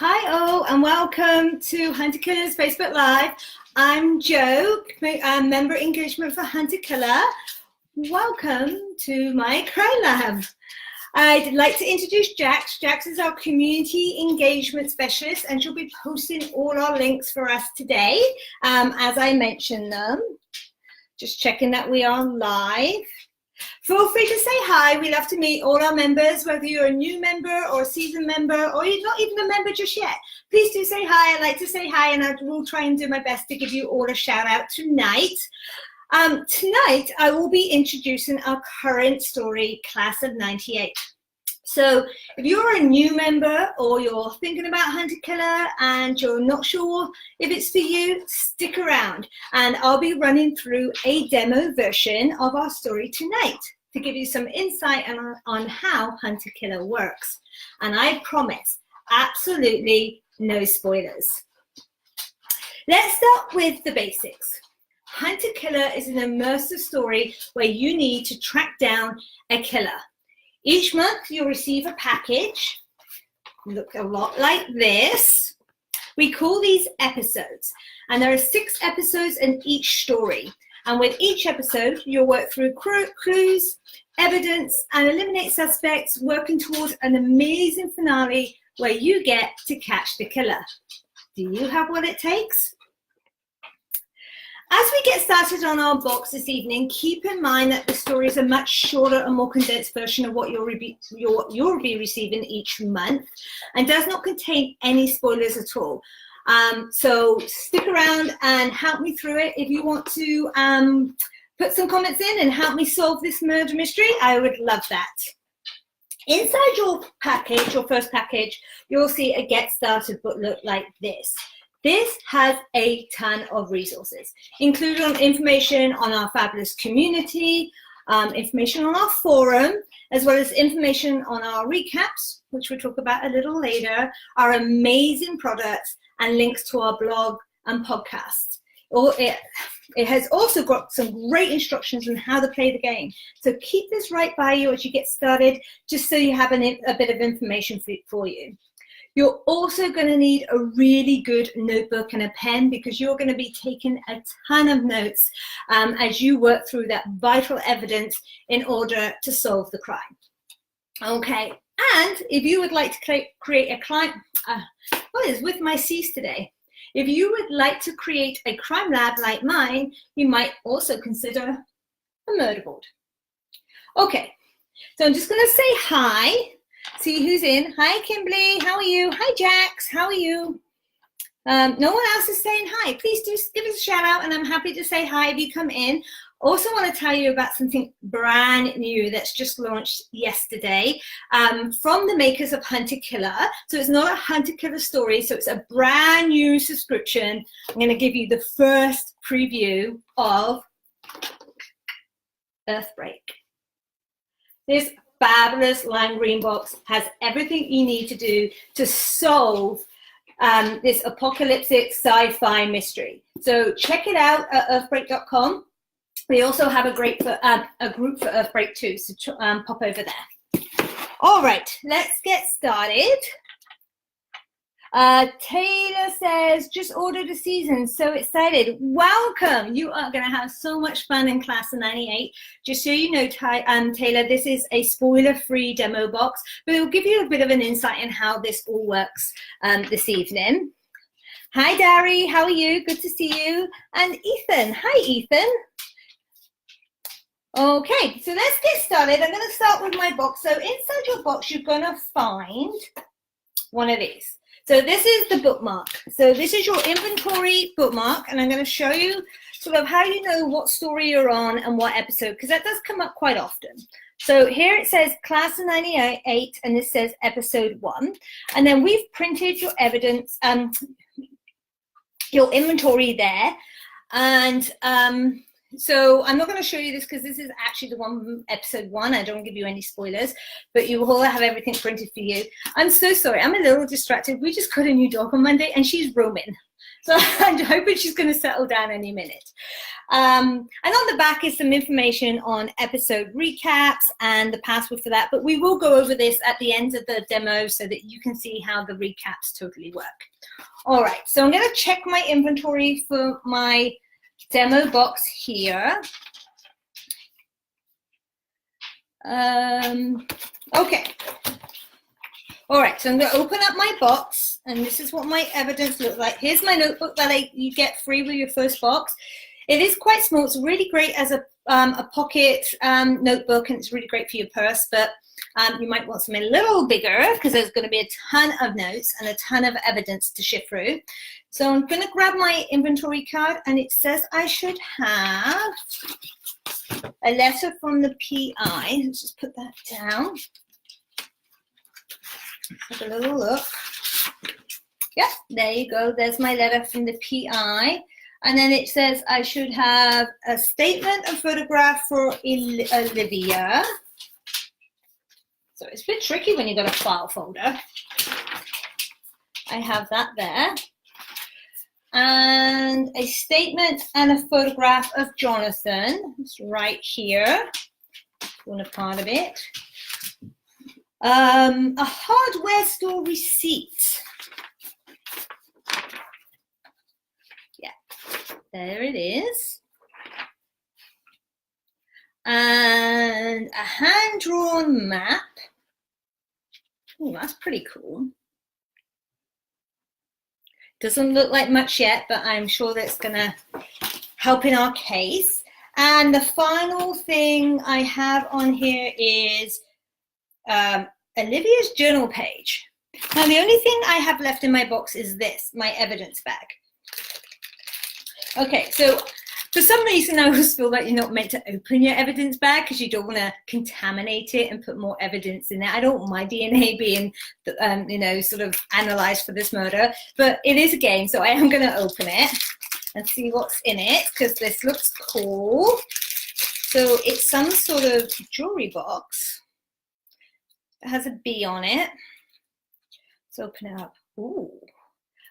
Hi all, and welcome to Hunter Killer's Facebook Live. I'm Jo, member engagement for Hunter Killer. Welcome to my crime lab. I'd like to introduce Jax. Jax is our community engagement specialist, and she'll be posting all our links for us today as I mention them. Just checking that we are live. Feel free to say hi. We love to meet all our members, whether you're a new member or a seasoned member, or you're not even a member just yet. Please do say hi. I like to say hi, and I will try and do my best to give you all a shout out tonight. Tonight, I will be introducing our current story, Class of 98. So if you're a new member or you're thinking about Hunter Killer and you're not sure if it's for you, stick around and I'll be running through a demo version of our story tonight to give you some insight on how Hunter Killer works. And I promise, absolutely no spoilers. Let's start with the basics. Hunter Killer is an immersive story where you need to track down a killer. Each month you'll receive a package, look a lot like this. We call these episodes, and there are 6 episodes in each story. And with each episode, you'll work through clues, evidence, and eliminate suspects, working towards an amazing finale where you get to catch the killer. Do you have what it takes? As we get started on our box this evening, keep in mind that the story is a much shorter and more condensed version of what you'll be receiving each month, and does not contain any spoilers at all. So stick around and help me through it. If you want to put some comments in and help me solve this murder mystery, I would love that. Inside your package, your first package, you'll see a Get Started booklet like this. This has a ton of resources, including information on our fabulous community, information on our forum, as well as information on our recaps, which we'll talk about a little later, our amazing products, and links to our blog and podcast. It has also got some great instructions on how to play the game. So keep this right by you as you get started, just so you have a bit of information for you. You're also going to need a really good notebook and a pen, because you're going to be taking a ton of notes as you work through that vital evidence in order to solve the crime. Okay, and if you would like to create a crime, what is with my C's today? If you would like to create a crime lab like mine, you might also consider a murder board. Okay, so I'm just going to say hi. See who's in. Hi, Kimberly. How are you? Hi, Jax. How are you? No one else is saying hi. Please do give us a shout out, and I'm happy to say hi if you come in. Also want to tell you about something brand new that's just launched yesterday from the makers of Hunter Killer. So it's not a Hunter Killer story, so it's a brand new subscription. I'm going to give you the first preview of Earthbreak. This fabulous lime green box has everything you need to do to solve this apocalyptic sci-fi mystery. So check it out at earthbreak.com. We also have a group for Earthbreak too, so pop over there. All right, let's get started. Taylor says, just ordered a season, so excited. Welcome. You are going to have so much fun in Class of 98. Just so you know, Taylor, this is a spoiler-free demo box, but it will give you a bit of an insight in how this all works this evening. Hi, Dari. How are you? Good to see you. And Ethan. Hi, Ethan. Okay, so let's get started. I'm going to start with my box. So inside your box, you're going to find one of these. So this is the bookmark. So this is your inventory bookmark, and I'm going to show you sort of how you know what story you're on and what episode, because that does come up quite often. So here it says Class of 98, and this says episode 1. And then we've printed your evidence, your inventory there. And so I'm not going to show you this because this is actually the one, episode 1. I don't give you any spoilers, but you will have everything printed for you. I'm so sorry. I'm a little distracted. We just got a new dog on Monday, and she's roaming. So I'm hoping she's going to settle down any minute. And on the back is some information on episode recaps and the password for that. But we will go over this at the end of the demo so that you can see how the recaps totally work. All right, so I'm going to check my inventory for my demo box here. Okay. All right, so I'm going to open up my box, and this is what my evidence looks like. Here's my notebook that you get free with your first box. It is quite small. It's really great as a pocket notebook, and it's really great for your purse, but you might want something a little bigger because there's going to be a ton of notes and a ton of evidence to shift through. So I'm going to grab my inventory card, and it says I should have a letter from the PI. Let's just put that down. Have a little look. Yeah, there you go. There's my letter from the PI. And then it says I should have a statement and photograph for Olivia. So it's a bit tricky when you've got a file folder. I have that there. And a statement and a photograph of Jonathan. It's right here. One part of it. A hardware store receipt. Yeah, there it is. And a hand-drawn map. Oh, that's pretty cool. Doesn't look like much yet, but I'm sure that's going to help in our case. And the final thing I have on here is Olivia's journal page. Now, the only thing I have left in my box is this, my evidence bag. Okay, so for some reason, I always feel like you're not meant to open your evidence bag because you don't want to contaminate it and put more evidence in it. I don't want my DNA being, you know, sort of analyzed for this murder, but it is a game, so I am going to open it and see what's in it because this looks cool. So it's some sort of jewelry box. It has a B on it. Let's open it up. Ooh.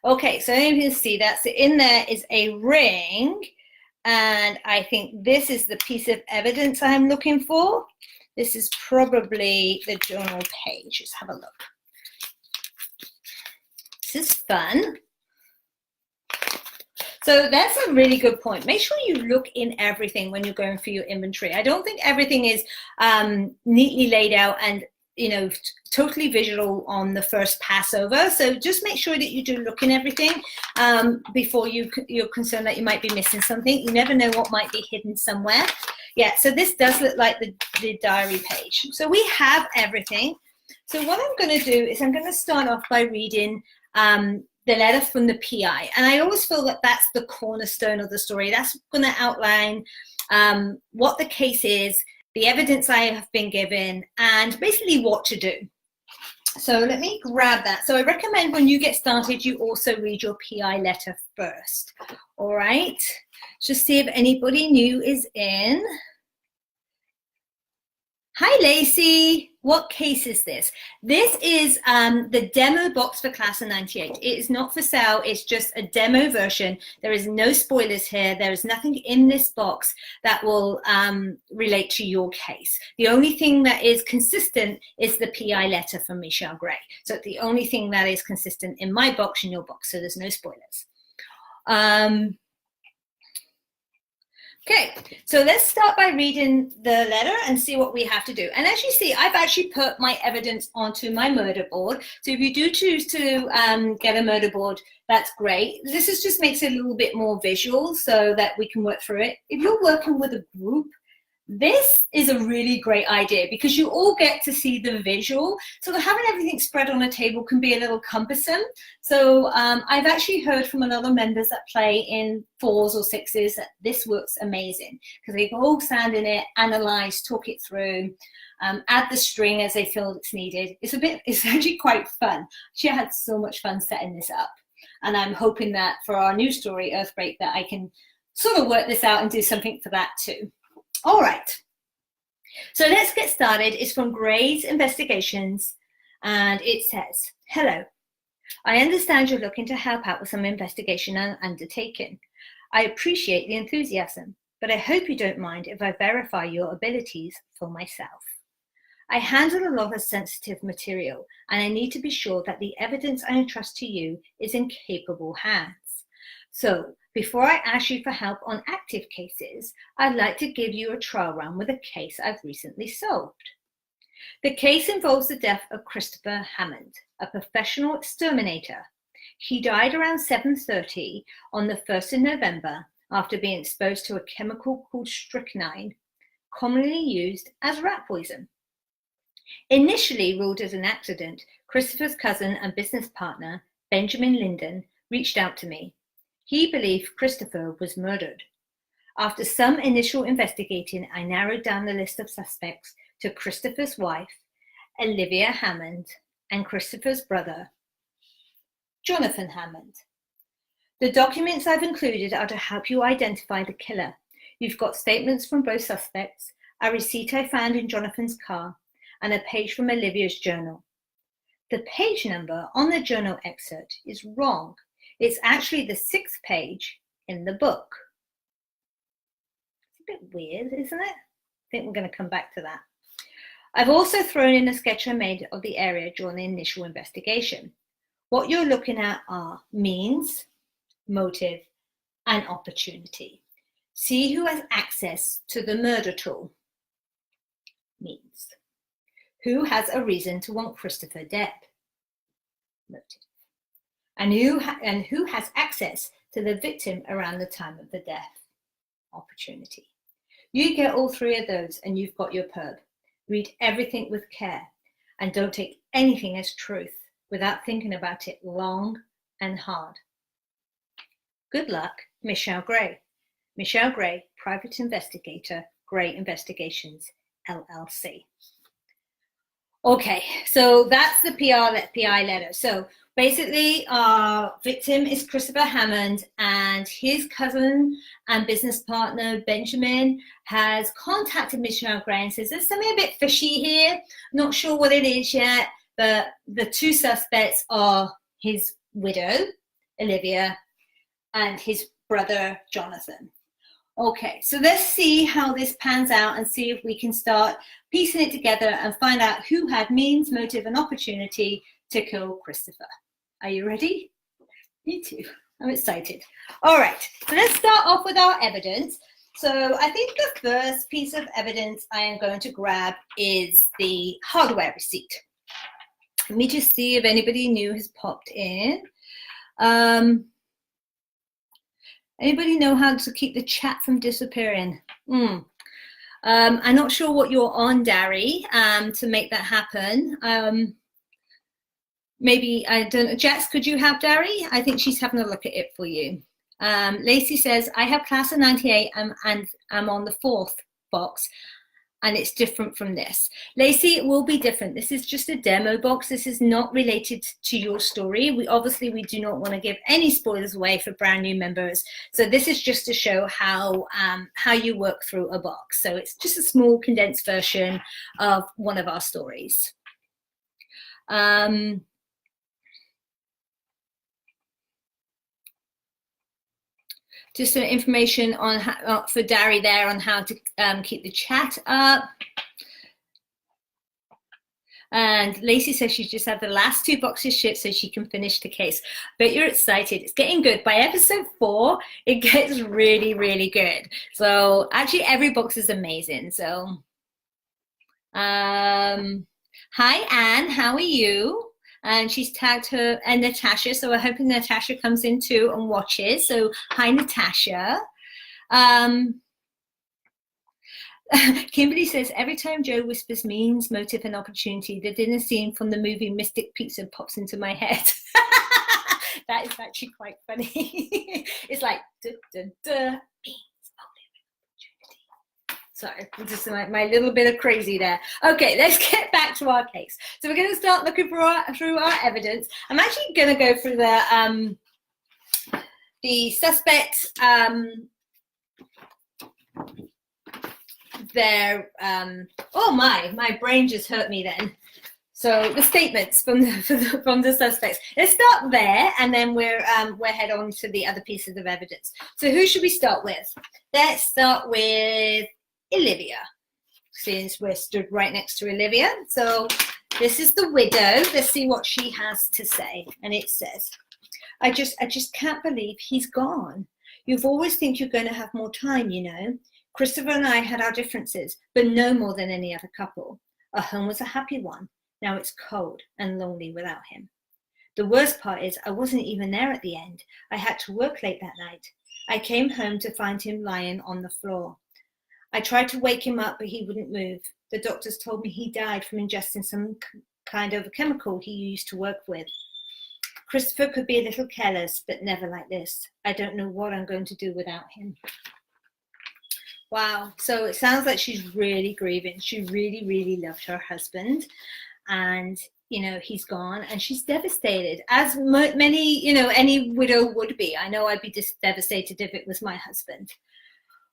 Okay, so you can see that. So in there is a ring. And I think this is the piece of evidence I'm looking for. This is probably the journal page. Let's have a look. This is fun. So that's a really good point. Make sure you look in everything when you're going through your inventory. I don't think everything is neatly laid out and, you know, totally visual on the first pass over. So just make sure that you do look in everything before you're concerned that you might be missing something. You never know what might be hidden somewhere. Yeah, so this does look like the diary page. So we have everything. So what I'm going to do is I'm going to start off by reading the letter from the PI. And I always feel that that's the cornerstone of the story. That's going to outline what the case is, the evidence I have been given, and basically what to do. So let me grab that. So I recommend when you get started, you also read your PI letter first. All right. Just see if anybody new is in. Hi, Lacey. What case is this? This is the demo box for Class of 98. It is not for sale. It's just a demo version. There is no spoilers here. There is nothing in this box that will relate to your case. The only thing that is consistent is the PI letter from Michelle Gray. So the only thing that is consistent in my box and your box. So there's no spoilers. Okay, so let's start by reading the letter and see what we have to do. And as you see, I've actually put my evidence onto my murder board. So if you do choose to get a murder board, that's great. This just makes it a little bit more visual so that we can work through it. If you're working with a group, this is a really great idea because you all get to see the visual. So having everything spread on a table can be a little cumbersome. So I've actually heard from other members that play in 4s or 6s that this works amazing because they can all stand in it, analyze, talk it through, add the string as they feel it's needed. It's actually quite fun. She had so much fun setting this up. And I'm hoping that for our new story, Earthbreak, that I can sort of work this out and do something for that too. All right, so let's get started. It's from Gray's Investigations, and it says, hello, I understand you're looking to help out with some investigation and undertaking. I appreciate the enthusiasm. but I hope you don't mind if I verify your abilities for myself. I handle a lot of sensitive material, and I need to be sure that the evidence I entrust to you is in capable hands. So, before I ask you for help on active cases, I'd like to give you a trial run with a case I've recently solved. The case involves the death of Christopher Hammond, a professional exterminator. He died around 7:30 on the 1st of November after being exposed to a chemical called strychnine, commonly used as rat poison. Initially ruled as an accident, Christopher's cousin and business partner, Benjamin Linden, reached out to me. He believed Christopher was murdered. After some initial investigating, I narrowed down the list of suspects to Christopher's wife, Olivia Hammond, and Christopher's brother, Jonathan Hammond. The documents I've included are to help you identify the killer. You've got statements from both suspects, a receipt I found in Jonathan's car, and a page from Olivia's journal. The page number on the journal excerpt is wrong. It's actually the 6th page in the book. It's a bit weird, isn't it? I think we're going to come back to that. I've also thrown in a sketch I made of the area during the initial investigation. What you're looking at are means, motive, and opportunity. See who has access to the murder tool. Means. Who has a reason to want Christopher dead? Motive. And who has access to the victim around the time of the death? Opportunity. You get all 3 of those and you've got your perp. Read everything with care and don't take anything as truth without thinking about it long and hard. Good luck, Michelle Gray. Michelle Gray, Private Investigator, Gray Investigations, LLC. Okay, so that's the PI letter. So basically, our victim is Christopher Hammond, and his cousin and business partner, Benjamin, has contacted Michelle Gray and says, there's something a bit fishy here. Not sure what it is yet, but the 2 suspects are his widow, Olivia, and his brother, Jonathan. Okay, so let's see how this pans out and see if we can start piecing it together and find out who had means, motive, and opportunity to kill Christopher. Are you ready? Me too. I'm excited. All right, so let's start off with our evidence. So I think the first piece of evidence I am going to grab is the hardware receipt. Let me just see if anybody new has popped in. Anybody know how to keep the chat from disappearing? I'm not sure what you're on, Dari, to make that happen. Maybe, I don't know, Jess, could you have Dari? I think she's having a look at it for you. Lacey says, I have class of 98 and I'm on the 4th box, and it's different from this. Lacey, it will be different. This is just a demo box. This is not related to your story. We do not want to give any spoilers away for brand new members. So this is just to show how you work through a box. So it's just a small condensed version of one of our stories. Just some information on how, for Dari there on how to keep the chat up. And Lacey says she just had the last 2 boxes shipped so she can finish the case. But you're excited. It's getting good. By episode 4, it gets really, really good. So actually every box is amazing. So hi, Anne. How are you? And she's tagged her and Natasha, so we're hoping Natasha comes in too and watches. So hi, Natasha. Kimberly says, every time Jo whispers means, motive, and opportunity, the dinner scene from the movie Mystic Pizza pops into my head. That is actually quite funny. It's like, duh, duh, duh, means, sorry, just my little bit of crazy there. Okay, let's get back to our case. So we're going to start looking through our evidence. I'm actually going to go through the suspects, oh my brain just hurt me then. So the statements from the suspects. Let's start there, and then we'll head on to the other pieces of evidence. So who should we start with? Let's start with Olivia, since we're stood right next to Olivia. So this is the widow. Let's see what she has to say. And it says, I just can't believe he's gone. You've always think you're going to have more time, you know. Christopher and I had our differences, but no more than any other couple. Our home was a happy one. Now it's cold and lonely without him. The worst part is I wasn't even there at the end. I had to work late that night. I came home to find him lying on the floor. I tried to wake him up, but he wouldn't move. The doctors told me he died from ingesting some kind of a chemical he used to work with. Christopher could be a little careless, but never like this. I don't know what I'm going to do without him. Wow. So it sounds like she's really grieving. She really, really loved her husband. And, you know, he's gone and she's devastated, as many, you know, any widow would be. I know I'd be just devastated if it was my husband.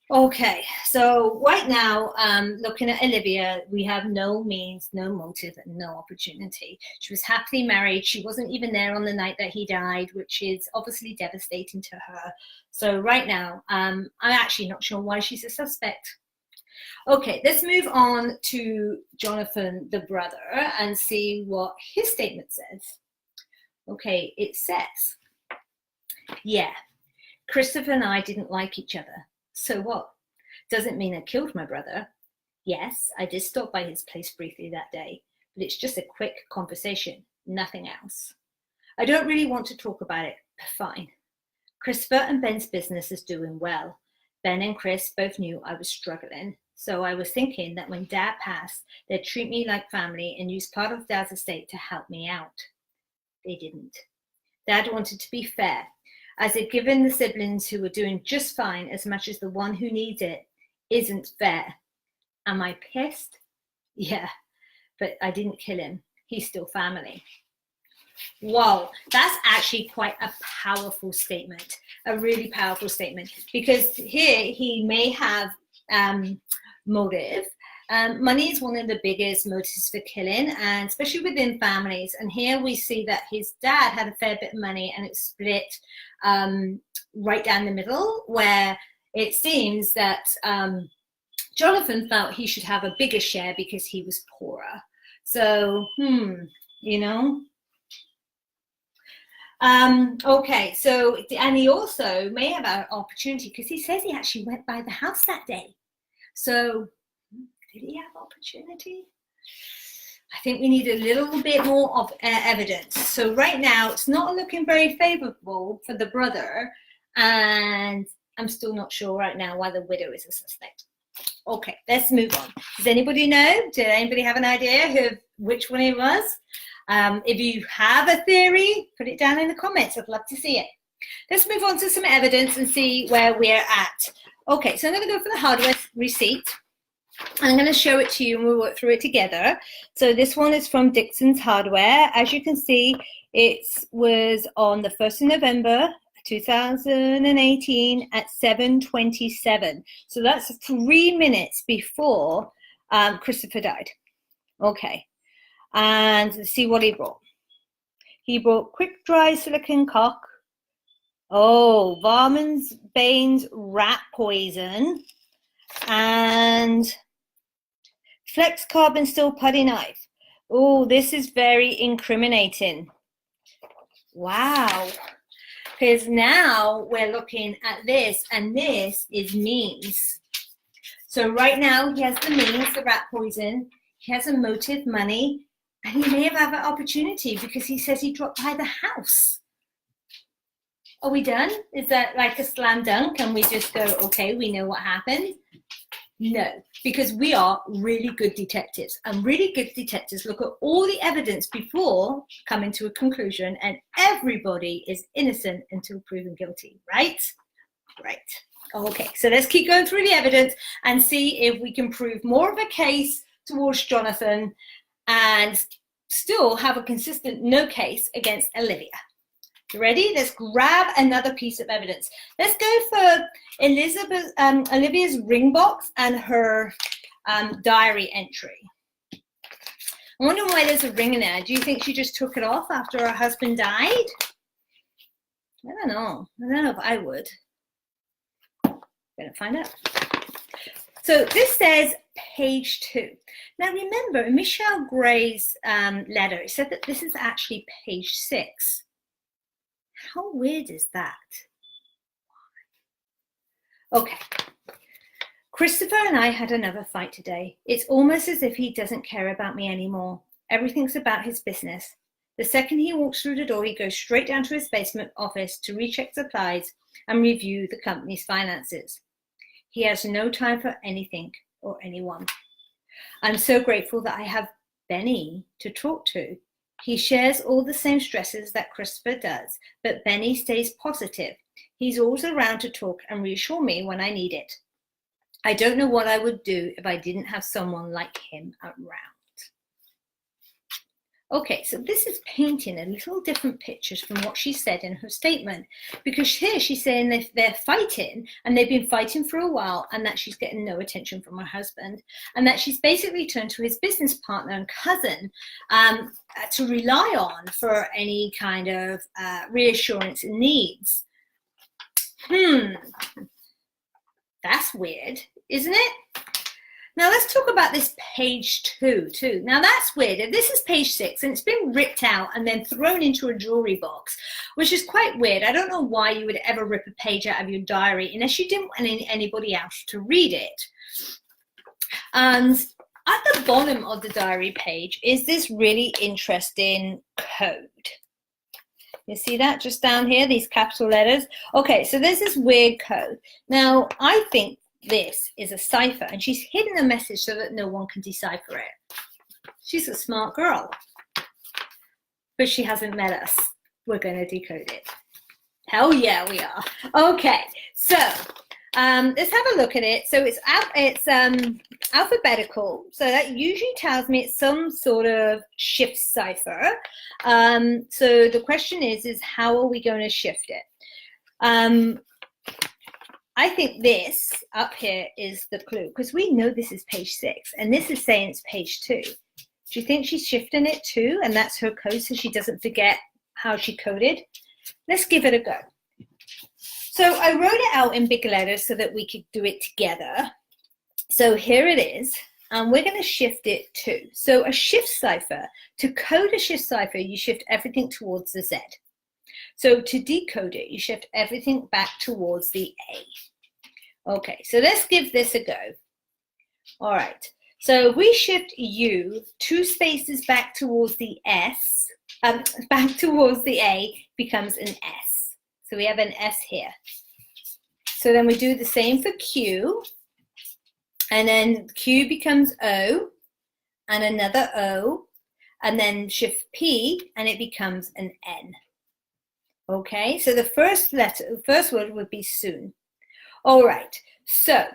Okay, so right now, looking at Olivia, we have no means, no motive, and no opportunity. She was happily married. She wasn't even there on the night that he died, which is obviously devastating to her. So right now, I'm actually not sure why she's a suspect. Okay, let's move on to Jonathan, the brother, and see what his statement says. Okay, it says, yeah, Christopher and I didn't like each other. So what? Doesn't mean I killed my brother. Yes, I did stop by his place briefly that day, but it's just a quick conversation, nothing else. I don't really want to talk about it, but fine. Christopher and Ben's business is doing well. Ben and Chris both knew I was struggling, so I was thinking that when Dad passed, they'd treat me like family and use part of Dad's estate to help me out. They didn't. Dad wanted to be fair, as if giving the siblings who were doing just fine as much as the one who needs it isn't fair. Am I pissed? Yeah, but I didn't kill him. He's still family. Whoa, that's actually quite a powerful statement, a really powerful statement, because here he may have motive. Money is one of the biggest motives for killing, and especially within families. And here we see that his dad had a fair bit of money, and it's split right down the middle, where it seems that Jonathan felt he should have a bigger share because he was poorer. So, you know. Okay, so, and he also may have an opportunity because he says he actually went by the house that day. So, did he have opportunity? I think we need a little bit more of evidence. So right now, it's not looking very favorable for the brother, and I'm still not sure right now why the widow is a suspect. Okay, let's move on. Does anybody know? Did anybody have an idea which one it was? If you have a theory, put it down in the comments. I'd love to see it. Let's move on to some evidence and see where we're at. Okay, so I'm going to go for the hardware receipt. I'm going to show it to you and we'll work through it together. So this one is from Dixon's Hardware. As you can see, it was on the 1st of November 2018 at 7:27. So that's 3 minutes before Christopher died. Okay. And let's see what he brought. He brought quick dry silicone cock. Oh, Varman's Bane's rat poison. And flex carbon steel putty knife. Oh, this is very incriminating. Wow. Because now we're looking at this, and this is means. So right now he has the means, the rat poison. He has a motive, money. And he may have had an opportunity because he says he dropped by the house. Are we done? Is that like a slam dunk and we just go, okay, we know what happened? No, because we are really good detectives, and really good detectives look at all the evidence before coming to a conclusion, and everybody is innocent until proven guilty, right? Right. Okay, so let's keep going through the evidence and see if we can prove more of a case towards Jonathan and still have a consistent no case against Olivia. You ready? Let's grab another piece of evidence. Let's go for Olivia's ring box and her diary entry. I wonder why there's a ring in there. Do you think she just took it off after her husband died? I don't know. I don't know if I would. Gonna find out. So this says page 2. Now remember, in Michelle Gray's letter, it said that this is actually page 6. How weird is that? Okay. Christopher and I had another fight today. It's almost as if he doesn't care about me anymore. Everything's about his business. The second he walks through the door, he goes straight down to his basement office to recheck supplies and review the company's finances. He has no time for anything or anyone. I'm so grateful that I have Benny to talk to. He shares all the same stresses that Christopher does, but Benny stays positive. He's always around to talk and reassure me when I need it. I don't know what I would do if I didn't have someone like him around. Okay, so this is painting a little different pictures from what she said in her statement, because here she's saying they're fighting and they've been fighting for a while, and that she's getting no attention from her husband, and that she's basically turned to his business partner and cousin to rely on for any kind of reassurance and needs. That's weird, isn't it? Now let's talk about this page 2 too. Now that's weird. This is page 6 and it's been ripped out and then thrown into a jewelry box, which is quite weird. I don't know why you would ever rip a page out of your diary unless you didn't want anybody else to read it. And at the bottom of the diary page is this really interesting code. You see that just down here, these capital letters? Okay, so there's this weird code. Now, I think this is a cipher, and she's hidden a message so that no one can decipher it. She's a smart girl, but she hasn't met us. We're going to decode it. Hell yeah, we are. Okay, so let's have a look at it. So it's alphabetical, so that usually tells me it's some sort of shift cipher. So the question is how are we going to shift it? I think this up here is the clue, because we know this is page 6 and this is saying it's page 2. Do you think she's shifting it too, and that's her code so she doesn't forget how she coded? Let's give it a go. So I wrote it out in big letters so that we could do it together. So here it is, and we're going to shift it too. So a shift cipher, to code a shift cipher, you shift everything towards the Z. So to decode it, you shift everything back towards the A. Okay, so let's give this a go. All right, so if we shift U 2 spaces back towards the S, back towards the A, becomes an S. So we have an S here. So then we do the same for Q, and then Q becomes O, and another O, and then shift P, and it becomes an N. Okay, so the first word would be soon. All right, so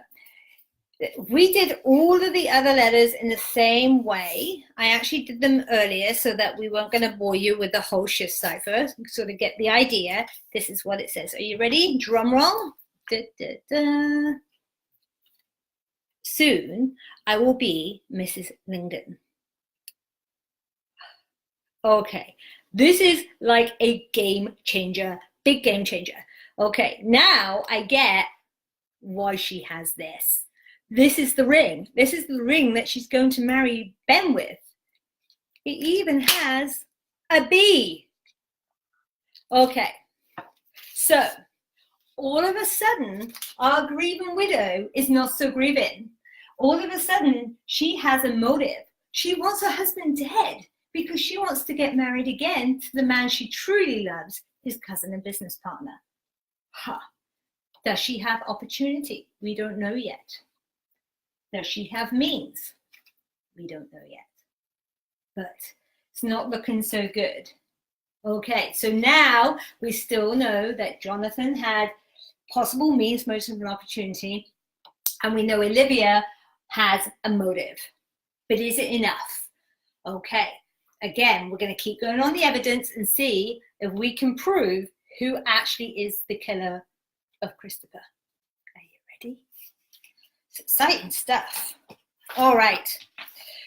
we did all of the other letters in the same way. I actually did them earlier so that we weren't going to bore you with the whole shift cipher, sort of get the idea. This is what it says. Are you ready? Drum roll. Da, da, da. Soon I will be Mrs. Lingdon. Okay. This is like a game changer, big game changer. Okay, now I get why she has this. This is the ring. This is the ring that she's going to marry Ben with. It even has a B. Okay, so all of a sudden, our grieving widow is not so grieving. All of a sudden, she has a motive. She wants her husband dead, because she wants to get married again to the man she truly loves, his cousin and business partner. Huh. Does she have opportunity? We don't know yet. Does she have means? We don't know yet. But it's not looking so good. Okay, so now we still know that Jonathan had possible means, motive, and opportunity, and we know Olivia has a motive. But is it enough? Okay. Again, we're going to keep going on the evidence and see if we can prove who actually is the killer of Christopher. Are you ready? It's exciting stuff. All right.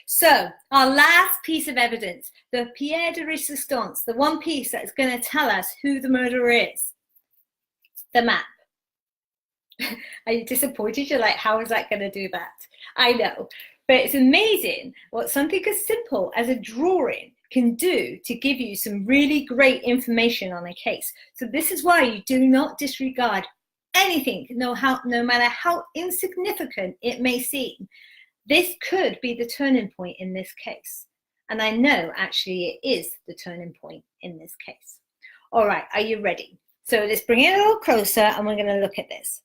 So our last piece of evidence, the pièce de résistance, the one piece that's going to tell us who the murderer is, the map. Are you disappointed? You're like, how is that going to do that? I know, but it's amazing what something as simple as a drawing can do to give you some really great information on a case. So this is why you do not disregard anything, no matter how insignificant it may seem. This could be the turning point in this case. And I know actually it is the turning point in this case. All right, are you ready? So let's bring it a little closer and we're going to look at this.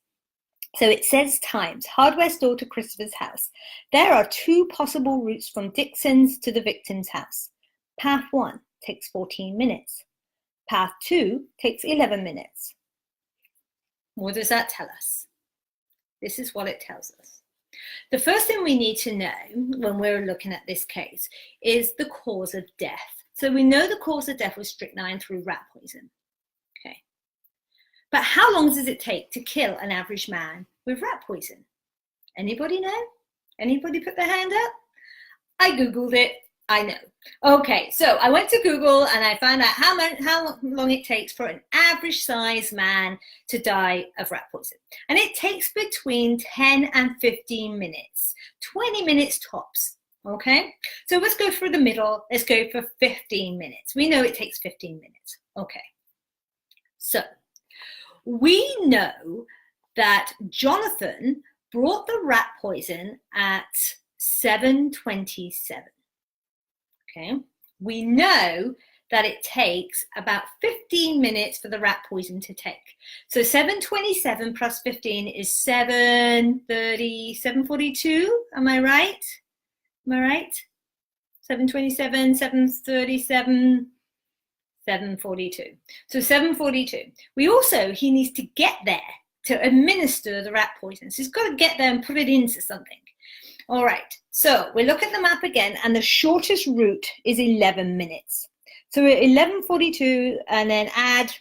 So it says times, hardware store to Christopher's house. There are 2 possible routes from Dixon's to the victim's house. Path 1 takes 14 minutes. Path 2 takes 11 minutes. What does that tell us? This is what it tells us. The first thing we need to know when we're looking at this case is the cause of death. So we know the cause of death was strychnine through rat poison. Okay. But how long does it take to kill an average man with rat poison? Anybody know? Anybody put their hand up? I Googled it. I know. Okay, so I went to Google and I found out how long it takes for an average sized man to die of rat poison. And it takes between 10 and 15 minutes, 20 minutes tops. Okay, so let's go through the middle. Let's go for 15 minutes. We know it takes 15 minutes. Okay, so we know that Jonathan brought the rat poison at 7:27. Okay, we know that it takes about 15 minutes for the rat poison to take. So 7:27 plus 15 is 7:30, 7:42. Am I right? Am I right? 7:27, 7:37, 7:42. So 7:42. He needs to get there to administer the rat poison. So he's got to get there and put it into something. All right, so we look at the map again, and the shortest route is 11 minutes. So we're 11:42, and then add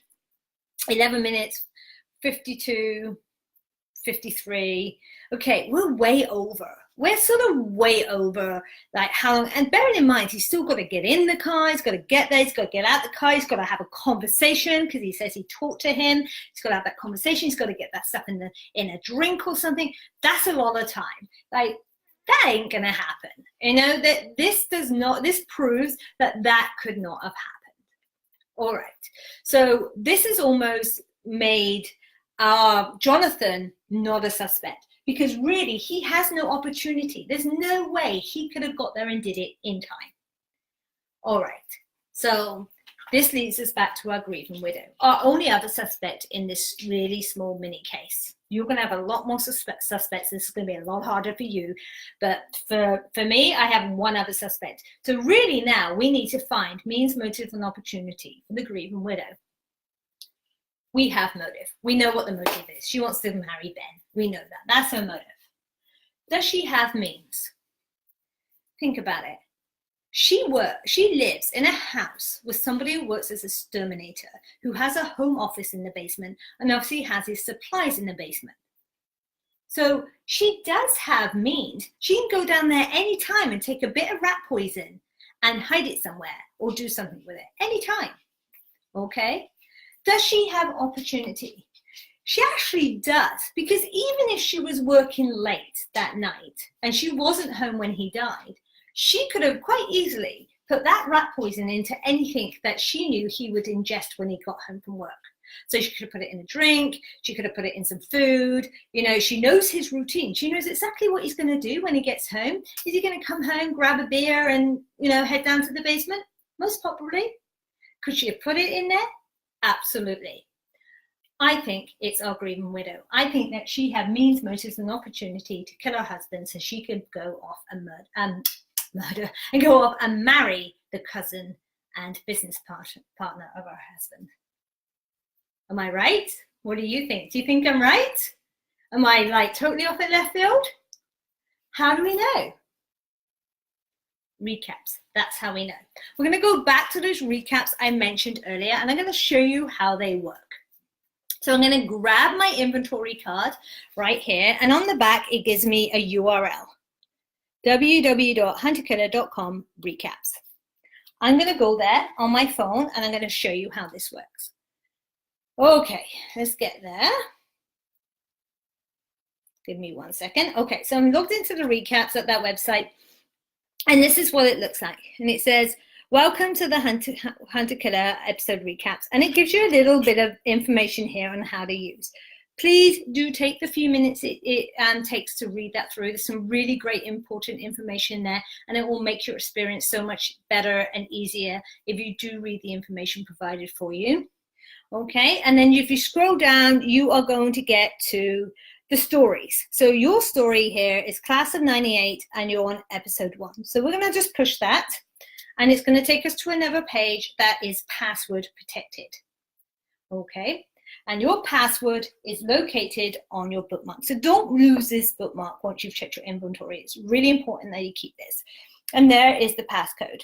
11 minutes, 52, 53. Okay, we're way over. We're sort of way over, like how long, and bearing in mind, he's still got to get in the car, he's got to get there, he's got to get out the car, he's got to have a conversation, because he says he talked to him, he's got to have that conversation, he's got to get that stuff in a drink or something. That's a lot of time. Like, that ain't gonna happen. You know, that this proves that could not have happened. All right, so this has almost made Jonathan not a suspect, because really he has no opportunity. There's no way he could have got there and did it in time. All right, so this leads us back to our grieving widow, our only other suspect in this really small mini case. You're going to have a lot more suspects. This is going to be a lot harder for you. But for me, I have one other suspect. So really now we need to find means, motive, and opportunity for the grieving widow. We have motive. We know what the motive is. She wants to marry Ben. We know that. That's her motive. Does she have means? Think about it. She lives in a house with somebody who works as a exterminator, who has a home office in the basement, and obviously has his supplies in the basement. So she does have means. She can go down there anytime and take a bit of rat poison and hide it somewhere or do something with it anytime. Okay? Does she have opportunity? She actually does, because even if she was working late that night and she wasn't home when he died, she could have quite easily put that rat poison into anything that she knew he would ingest when he got home from work. So she could have put it in a drink, she could have put it in some food. You know, she knows his routine. She knows exactly what he's going to do when he gets home. Is he going to come home, grab a beer and, you know, head down to the basement? Most probably. Could she have put it in there? Absolutely. I think it's our grieving widow. I think that she had means, motives, and opportunity to kill her husband so she could go off and murder and go off and marry the cousin and business partner of her husband. Am I right? What do you think? Do you think I'm right? Am I like totally off in left field? How do we know? Recaps. That's how we know. We're going to go back to those recaps I mentioned earlier, and I'm going to show you how they work. So I'm going to grab my inventory card right here, and on the back it gives me a URL. www.hunterkiller.com recaps. I'm going to go there on my phone and I'm going to show you how this works. Okay, let's get there. Give me 1 second. Okay, so I'm logged into the recaps at that website, and this is what it looks like. And it says, welcome to the Hunter Killer episode recaps. And it gives you a little bit of information here on how to use. Please do take the few minutes it takes to read that through. There's some really great important information there, and it will make your experience so much better and easier if you do read the information provided for you. Okay, and then if you scroll down, you are going to get to the stories. So your story here is Class of 98 and you're on episode 1. So we're going to just push that, and it's going to take us to another page that is password protected. Okay, and your password is located on your bookmark. So don't lose this bookmark once you've checked your inventory. It's really important that you keep this. And there is the passcode,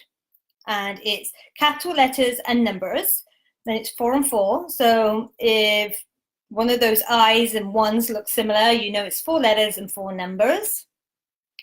and it's capital letters and numbers. Then it's 4 and 4. So if one of those I's and 1's look similar, you know it's 4 letters and 4 numbers.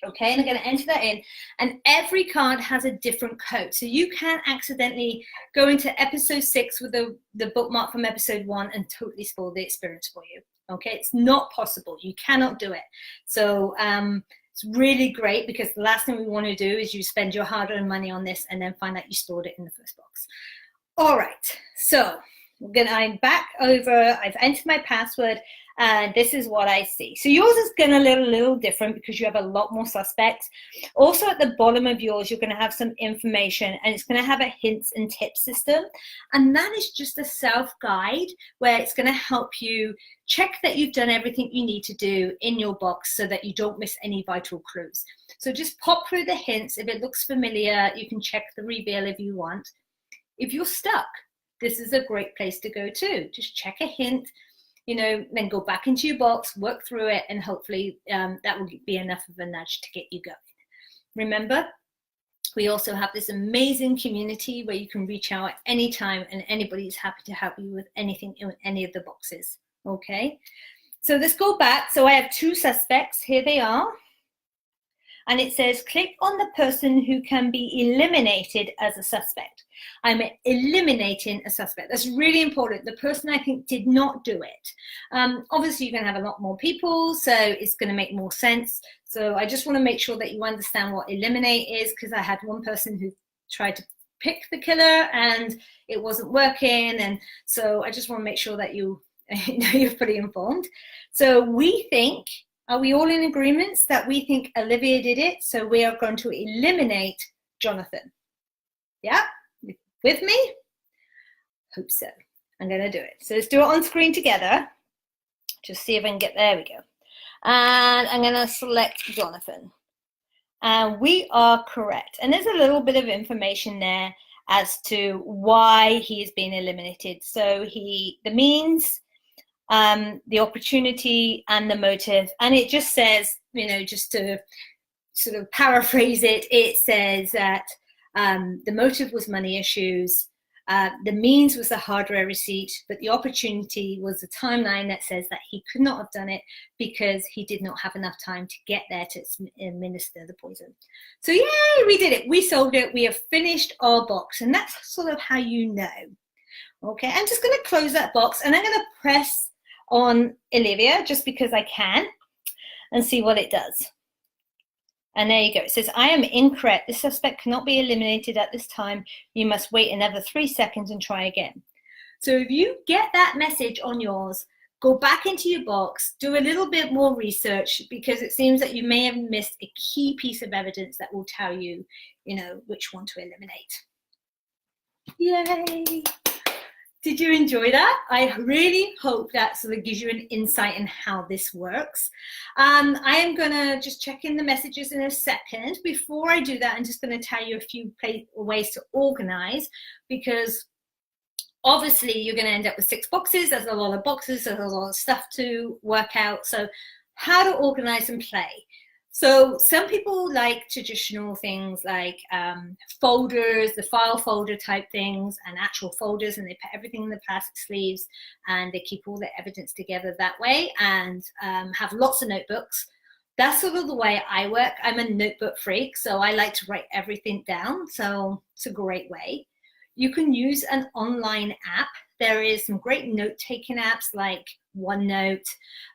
Okay, and I'm going to enter that in. And every card has a different code. So you can accidentally go into episode 6 with the bookmark from episode 1 and totally spoil the experience for you. Okay, it's not possible. You cannot do it. So it's really great, because the last thing we want to do is you spend your hard-earned money on this and then find out you stored it in the first box. All right, so I'm back over, I've entered my password, and this is what I see. So yours is going to look a little different because you have a lot more suspects. Also at the bottom of yours, you're going to have some information, and it's going to have a hints and tips system. And that is just a self-guide where it's going to help you check that you've done everything you need to do in your box so that you don't miss any vital clues. So just pop through the hints. If it looks familiar, you can check the reveal if you want. If you're stuck, this is a great place to go to. Just check a hint, then go back into your box, work through it, and hopefully that will be enough of a nudge to get you going. Remember, we also have this amazing community where you can reach out at any time, and anybody's happy to help you with anything in any of the boxes. Okay, so let's go back. So I have 2 suspects. Here they are. And it says, click on the person who can be eliminated as a suspect. I'm eliminating a suspect. That's really important. The person I think did not do it. Obviously, you're going to have a lot more people, so it's going to make more sense. So I just want to make sure that you understand what eliminate is, because I had one person who tried to pick the killer and it wasn't working. And so I just want to make sure that you're fully informed. So we think, are we all in agreement that we think Olivia did it? So we are going to eliminate Jonathan. Yeah? With me? Hope so. I'm going to do it. So let's do it on screen together. Just see if I can get, there we go. And I'm going to select Jonathan. And we are correct. And there's a little bit of information there as to why he is being eliminated. So the means, the opportunity, and the motive. And it just says, just to sort of paraphrase it, it says that the motive was money issues, the means was the hardware receipt, but the opportunity was the timeline that says that he could not have done it because he did not have enough time to get there to administer the poison. So yay, we did it. We solved it. We have finished our box. And that's sort of how you know. Okay, I'm just going to close that box, and I'm going to press on Olivia just because I can and see what it does. And there you go. It says, I am incorrect. The suspect cannot be eliminated at this time. You must wait another 3 seconds and try again. So if you get that message on yours, go back into your box, do a little bit more research, because it seems that you may have missed a key piece of evidence that will tell you, which one to eliminate. Yay! Did you enjoy that? I really hope that sort of gives you an insight in how this works. I am going to just check in the messages in a second. Before I do that, I'm just going to tell you a few ways to organize, because obviously you're going to end up with 6 boxes. There's a lot of boxes. There's a lot of stuff to work out. So how to organize and play. So some people like traditional things like folders, the file folder type things, and actual folders, and they put everything in the plastic sleeves and they keep all the evidence together that way, and have lots of notebooks. that's sort of the way I work. I'm a notebook freak, so I like to write everything down. So it's a great way. You can use an online app. There is some great note-taking apps like OneNote,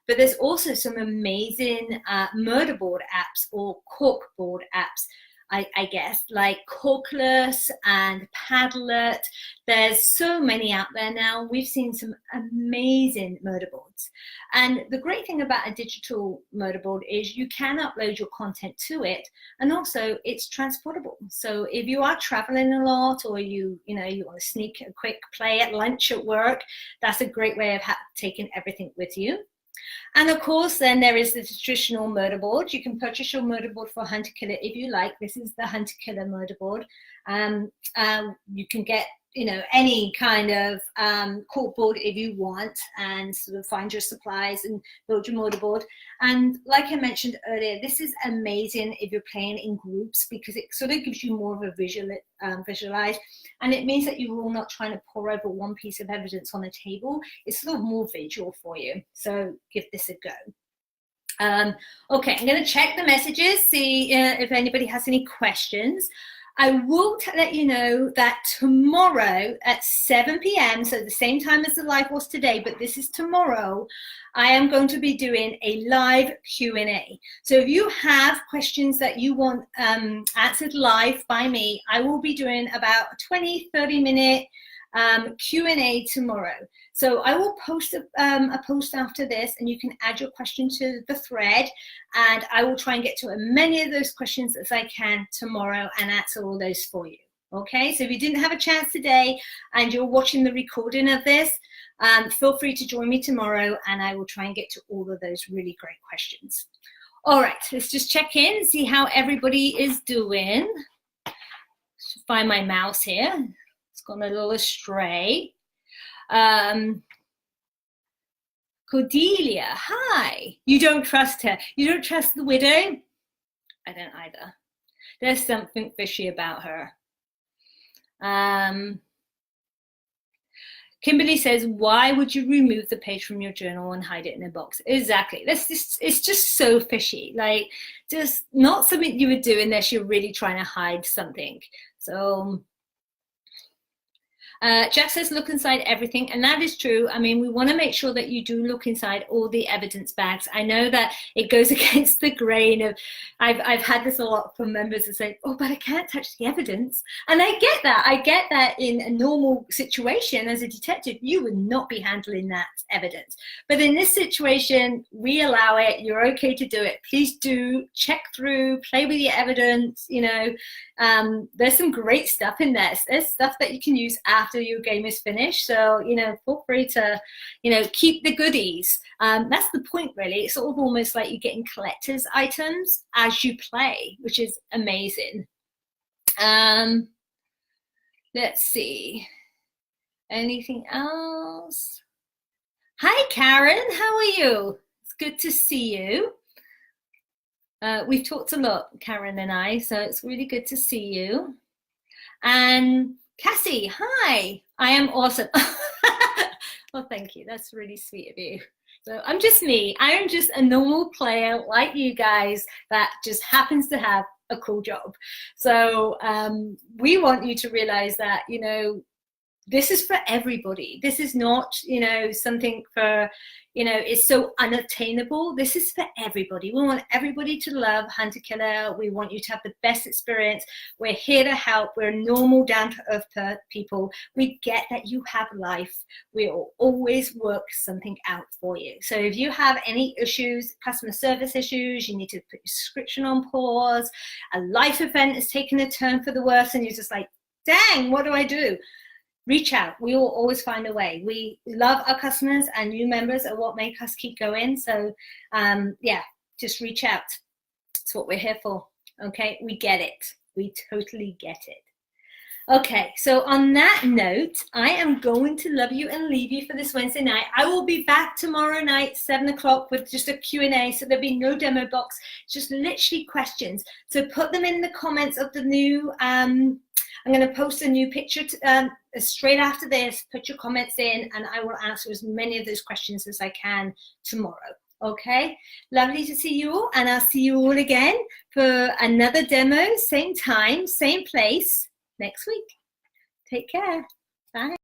but there's also some amazing murder board apps or cork board apps. I guess, like Corkless and Padlet. There's so many out there now. We've seen some amazing murder boards. And the great thing about a digital murder board is you can upload your content to it, and also it's transportable. So if you are traveling a lot, or you want to sneak a quick play at lunch at work, that's a great way of taking everything with you. And of course, then there is the traditional murder board. You can purchase your murder board for Hunter Killer if you like. This is the Hunter Killer murder board. You can get, any kind of cork board if you want, and sort of find your supplies and build your murder board. And like I mentioned earlier, this is amazing if you're playing in groups, because it sort of gives you more of a visualize, and it means that you're all not trying to pour over one piece of evidence on a table. It's sort of more visual for you. So give this a go. Okay, I'm going to check the messages, see if anybody has any questions. I will let you know that tomorrow at 7 p.m., so the same time as the live was today, but this is tomorrow, I am going to be doing a live Q&A. So if you have questions that you want answered live by me, I will be doing about a 20-30 minute Q&A tomorrow. So I will post a post after this, and you can add your question to the thread, and I will try and get to as many of those questions as I can tomorrow and answer all those for you. Okay, so if you didn't have a chance today and you're watching the recording of this, feel free to join me tomorrow, and I will try and get to all of those really great questions. All right, let's just check in and see how everybody is doing. Let's find my mouse here. It's gone a little astray. Cordelia, hi. You don't trust her. You don't trust the widow? I don't either. There's something fishy about her. Kimberly says, why would you remove the page from your journal and hide it in a box? Exactly. It's just so fishy. Like, just not something you would do unless you're really trying to hide something. So Jack says, look inside everything, and that is true. I mean, we want to make sure that you do look inside all the evidence bags. I know that it goes against the grain of, I've had this a lot from members that say, oh, but I can't touch the evidence. And I get that in a normal situation as a detective, you would not be handling that evidence. But in this situation, we allow it. You're okay to do it. Please do check through, play with your evidence. There's some great stuff in there. There's stuff that you can use after your game is finished. So, feel free to, keep the goodies. That's the point, really. It's sort of almost like you're getting collector's items as you play, which is amazing. Let's see. Anything else? Hi, Karen. How are you? It's good to see you. We've talked a lot, Karen and I, so it's really good to see you. And Cassie, hi. I am awesome. Well, thank you. That's really sweet of you. So I'm just me. I am just a normal player like you guys that just happens to have a cool job. So we want you to realize that, this is for everybody. This is not, something for, it's so unattainable. This is for everybody. We want everybody to love Hunter Killer. We want you to have the best experience. We're here to help. We're normal, down-to-earth people. We get that you have life. We will always work something out for you. So if you have any issues, customer service issues, you need to put your subscription on pause, a life event is taking a turn for the worse, and you're just like, dang, what do I do? Reach out. We will always find a way. We love our customers, and new members are what make us keep going. So just reach out. That's what we're here for. Okay, we get it. We totally get it. Okay, so on that note, I am going to love you and leave you for this Wednesday night. I will be back tomorrow night, 7 o'clock, with just a Q&A. So there'll be no demo box, just literally questions. So put them in the comments of the new, I'm going to post a new picture straight after this. Put your comments in, and I will answer as many of those questions as I can tomorrow. Okay, lovely to see you all, and I'll see you all again for another demo, same time, same place next week. Take care. Bye.